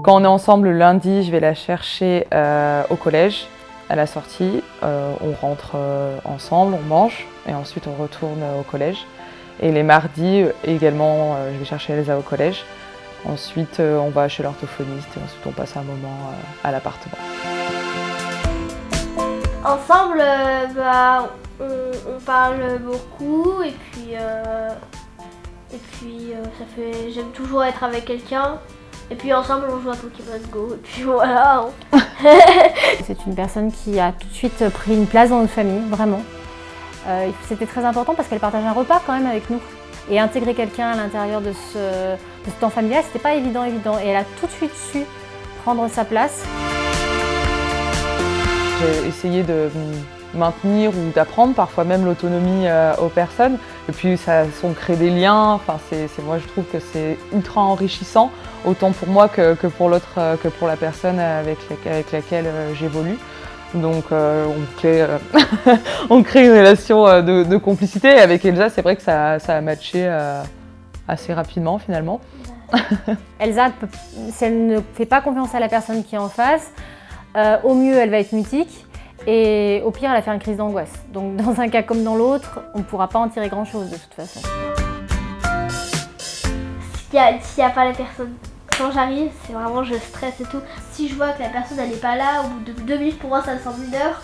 Quand on est ensemble le lundi, je vais la chercher au collège, à la sortie. On rentre ensemble, on mange et ensuite on retourne au collège. Et les mardis également, je vais chercher Elsa au collège. Ensuite, on va chez l'orthophoniste et ensuite on passe un moment à l'appartement. Ensemble, on parle beaucoup et puis j'aime toujours être avec quelqu'un. Et puis ensemble, on joue à Pokémon Go et puis voilà. C'est une personne qui a tout de suite pris une place dans notre famille, vraiment. C'était très important parce qu'elle partage un repas quand même avec nous. Et intégrer quelqu'un à l'intérieur de ce temps familial, c'était pas évident. Et elle a tout de suite su prendre sa place. J'ai essayé de maintenir ou d'apprendre parfois même l'autonomie aux personnes. Et puis on crée des liens. Enfin, moi je trouve que c'est ultra enrichissant, autant pour moi que pour l'autre, que pour la personne avec laquelle j'évolue. Donc on crée une relation de complicité. Et avec Elsa, c'est vrai que ça a matché assez rapidement finalement. Elsa, si elle ne fait pas confiance à la personne qui est en face, au mieux elle va être mutique et au pire elle va faire une crise d'angoisse. Donc dans un cas comme dans l'autre, on ne pourra pas en tirer grand chose de toute façon. S'il n'y a pas la personne, quand j'arrive, c'est vraiment je stresse et tout. Si je vois que la personne elle n'est pas là, au bout de 2 minutes, pour moi ça me semble 1 heure.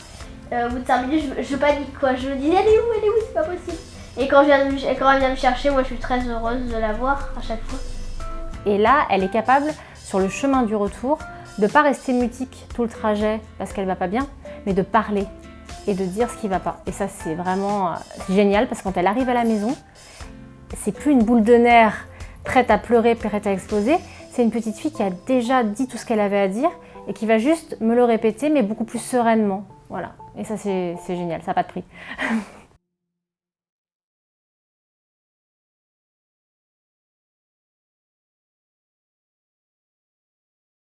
Au bout de 5 minutes, je panique quoi. Je me dis elle est où, c'est pas possible. Et quand elle vient me chercher, moi je suis très heureuse de la voir à chaque fois. Et là, elle est capable, sur le chemin du retour, de ne pas rester mutique tout le trajet parce qu'elle ne va pas bien, mais de parler et de dire ce qui ne va pas. Et ça, c'est vraiment génial parce que quand elle arrive à la maison, c'est plus une boule de nerfs prête à pleurer, prête à exploser. C'est une petite fille qui a déjà dit tout ce qu'elle avait à dire et qui va juste me le répéter, mais beaucoup plus sereinement. Voilà. Et ça, c'est génial, ça n'a pas de prix.